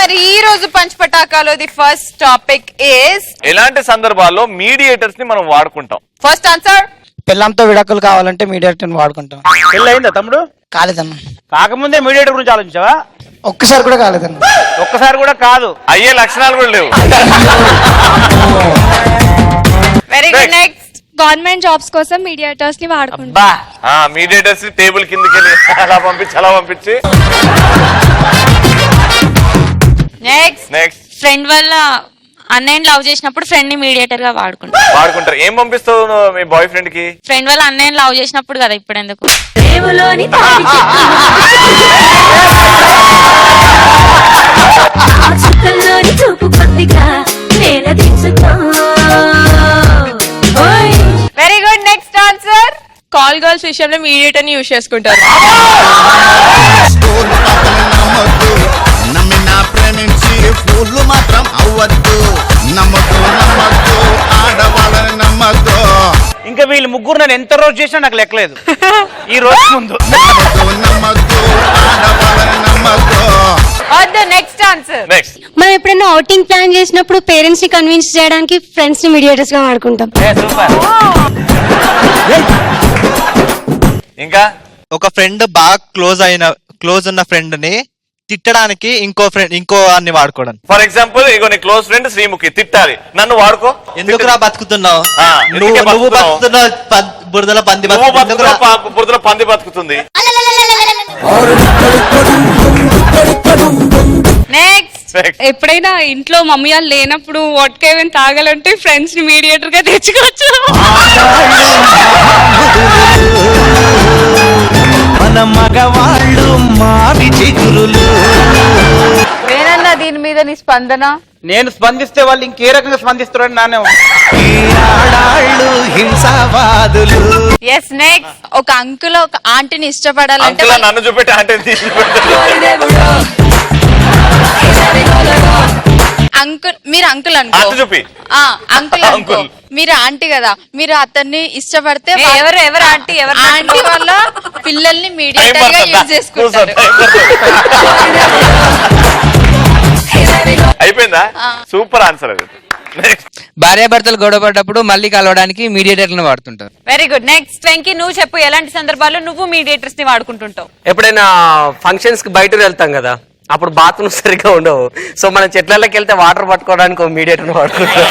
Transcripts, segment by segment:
మరి ఈ రోజు పంచ్ పటాకాలో ది ఫస్ట్ టాపిక్ ఇస్ ఎలాంటి సందర్భాల్లో మీడియేటర్స్ ని మనం వాడుకుంటాం? ఫస్ట్ ఆన్సర్, పిల్లంతో విడాకులు కావాలంటే మీడియేటర్ వాడుకుంటాం. పెళ్ళి అయిందా తమ్ముడు? కాలేదన్న. కాకముందే మీడియేటర్ గురించి ఆలోచించావా? ఒక్కసారి కూడా కాలేదన్న. ఒక్కసారి కూడా కాదు, అయ్యే లక్షణాలు కూడా లేవు. Very good. Next, government jobs కోసం మీడియేటర్స్ ని వాడుకుంటాం. మీడియేటర్స్ టేబుల్ కిందకి వెళ్ళి అలా పంపించి నెక్స్ట్ ఫ్రెండ్ వల్ల అన్నయ్యని లవ్ చేసినప్పుడు ఫ్రెండ్ ని మీడియేటర్ గా వాడుకుంటారు. ఏం పంపిస్తావు మీ బాయ్ ఫ్రెండ్ కి? ఫ్రెండ్ వల్ల అన్నయ్యని లవ్ చేసినప్పుడు కదా, ఇప్పుడు ఎందుకు? Very good. Next answer, call girls విషయంలో మీడియేటర్ ని యూజ్ చేసుకుంటారు. ప్రేమించి ఫూళ్ళు మాత్రం అవ్వద్దు, నమ్మద్దు ఆడవాళ్ళని నమ్మద్దు. ఇంకా వీళ్ళు ముగ్గురు నన్ను ఎంత రోజు చేసినా నాకు లెక్కలేదు ఈ రోజు ముందు. నమ్మద్దు ఆడవాళ్ళని నమ్మద్దు. నెక్స్ట్ ఆన్సర్, నెక్స్ట్ మనం ఎప్పుడైనా అవుటింగ్ ప్లాన్ చేసినప్పుడు పేరెంట్స్ ని కన్విన్స్ చేయడానికి ఫ్రెండ్స్ ని మీడియేటర్స్ గా వాడుకుంటాం. సూపర్. ఇంకా ఒక ఫ్రెండ్ బాగా క్లోజ్ ఉన్న ఫ్రెండ్ ని తిట్టడానికి ఇంకో అన్ని వాడుకోవడం. ఫర్ ఎగ్జాంపుల్ ఇగో నీ క్లోజ్ ఫ్రెండ్ శ్రీముఖి తిట్టాలి, నన్ను వాడుకో. ఎందుకురా బతుకుతున్నావు? ఎందుకే నువ్వు బతుకుతున్నావు? బతుకుతున్నావు బురదల పంది బురదలో పంది బతుకుతుంది. నెక్స్ట్, ఎప్పుడైనా ఇంట్లో మమ్మీ వాళ్ళు లేనప్పుడు వాట్కా ఏమైనా తాగాలంటే ఫ్రెండ్స్ ని మీడియేటర్ గా తెచ్చుకోవచ్చు. మన మగవాళ్ళు మావి చిగురులు. నేనన్నా దీని మీద నీ స్పందన? నేను స్పందిస్తే వాళ్ళు ఇంకే రకంగా స్పందిస్తారని నానే ఆడాళ్ళు హింసావాదులు. ఎస్. నెక్స్ట్, ఒక అంకుల్ ఒక ఆంటీని ఇష్టపడాలంటే అంకుల్ నన్ను చూపెట్టి అంటే అంకుల్, మీరు అంకుల్ అంటు అనుకో, చూపి అంకుల్ అనుకో, మీరు ఆంటీ కదా, మీరు అతన్ని ఇష్టపడితే ఎవరు ఆంటీ? ఎవరు ఆంటీ వాళ్ళ పిల్లల్ని మీడియేటర్ గా యూజ్ చేసుకుంటారు. అయిపోయిందా? సూపర్ ఆన్సర్ అది. భార్యాభర్తలు గొడవపడ్డప్పుడు మళ్ళీ కలవడానికి మీడియేటర్లను వాడుతుంటారు. Very good. నెక్స్ట్, వెంకీ నువ్వు చెప్పు, ఎలాంటి సందర్భాల్లో నువ్వు మీడియేటర్స్ ని వాడుకుంటుంటావు? ఎప్పుడైనా ఫంక్షన్స్ కి బయట వెళ్తాం కదా, అప్పుడు బాత్రూమ్ సరిగ్గా ఉండవు. సో మనం చెట్లలోకి వెళ్తే వాటర్ పట్టుకోవడానికి మీడియేటర్ వాడుకుంటాం.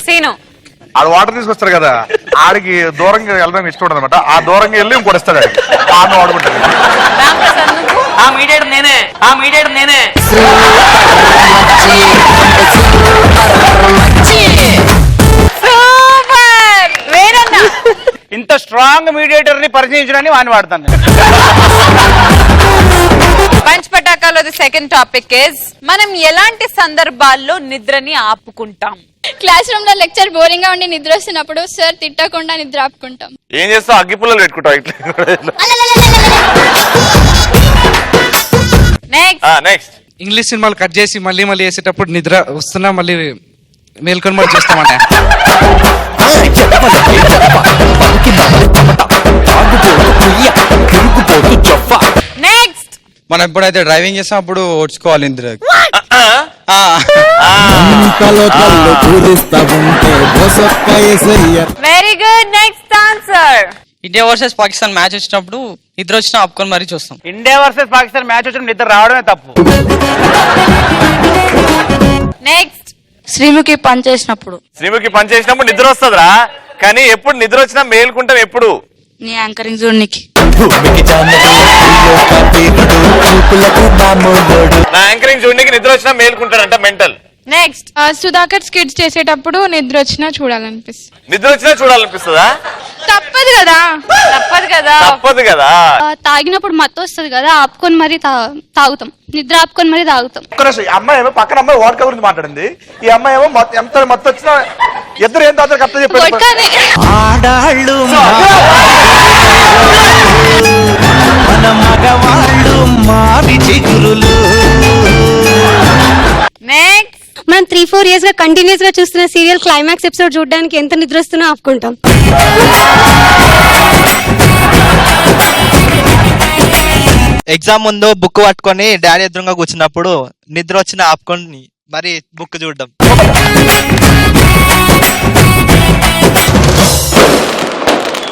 సీను, ఆడు వాటర్ తీసుకొస్తారు కదా, ఆడికి దూరంగా వెళ్ళడం ఇష్టం ఉండదు అనమాట. ఆ దూరంగా వెళ్ళి ఇంకోటి ఇస్తాడు, ఆడిని వాడుకుంటాడు. రామప్రసాద్ నువ్వు? ఆ మీడియేటర్ నేనే. సూపర్. వేరన్నా ఇంత స్ట్రాంగ్ మీడియేటర్ ని పరిచయించడానికి వాడిని వాడతాను నేను. పంచ్ పటాకాలో ది సెకండ్ టాపిక్ ఇస్ మనం ఎలాంటి సందర్భాల్లో నిద్రని ఆపుకుంటాం? క్లాస్ రూమ్ లో లెక్చర్ బోరింగ్ గా ఉండి నిద్ర వస్తున్నప్పుడు సార్ తిట్టకుండా నిద్ర ఆపుకుంటాం. ఏం చేస్తావు? అగ్గి పుల్లలు పెట్టుకుంటావు ఇట్లా. నెక్స్ట్, ఇంగ్లీష్ సినిమాలు కట్ చేసి మళ్ళీ వేసేటప్పుడు నిద్ర వస్తున్నా మళ్ళీ మేల్కొని మళ్ళీ చూస్తామంట. నెక్స్ట్, మనం ఎప్పుడైతే డ్రైవింగ్ చేస్తాం అప్పుడు ఓడ్చుకోవాలి నిద్ర. Very good. Next answer, India versus Pakistan match వచ్చినప్పుడు నిద్ర వచ్చినా ఆపుకొని మరీ చూస్తాం. ఇండియా వర్సెస్ పాకిస్తాన్ మ్యాచ్ వచ్చిన నిద్ర రావడమే తప్పు. నెక్స్ట్, శ్రీముఖి పని చేసినప్పుడు నిద్ర వస్తుందిరా, కానీ ఎప్పుడు నిద్ర వచ్చినా మేలుకుంటాం. ఎప్పుడు? నీ యాంకరింగ్ చూడనికి. నా యాంకరింగ్ చూడడానికి నిద్ర వచ్చినా మేలుకుంటాడంట, మెంటల్. నెక్స్ట్, సుధాకర్ స్కిట్స్ చేసేటప్పుడు నిద్ర వచ్చినా చూడాలనిపిస్తుంది. నిద్ర వచ్చినా చూడాలనిపిస్తుందా? తప్పదు కదా. తప్పదు కదా. తాగినప్పుడు మత్తు వస్తుంది కదా, ఆపుకొని మరీ తాగుతాం. నిద్ర ఆపుకొని మరీ తాగుతాం. అమ్మాయి ఏమో పక్కన అమ్మాయి వాడక గురించి మాట్లాడింది, ఈ అమ్మాయి ఏమో ఎంత మొత్తం వచ్చినా ఇద్దరు ఏం తాగుతారు కరెక్ట్ చెప్పారు. ఆడాళ్ళు మన మగవాళ్ళు మావి చిగురులు. నెక్స్ట్, మనం 3-4 years గా కంటిన్యూస్ గా చూస్తున్న సీరియల్ క్లైమాక్స్ ఎపిసోడ్ చూడడానికి ఎంత నిద్ర వస్తున్నా ఆపుకుంటాం. ఎగ్జామ్ ముందు బుక్ పట్టుకొని డాడీ ఎదురుగా కూర్చున్నప్పుడు నిద్ర వచ్చిన ఆపుకొని మరి బుక్ చూడడం.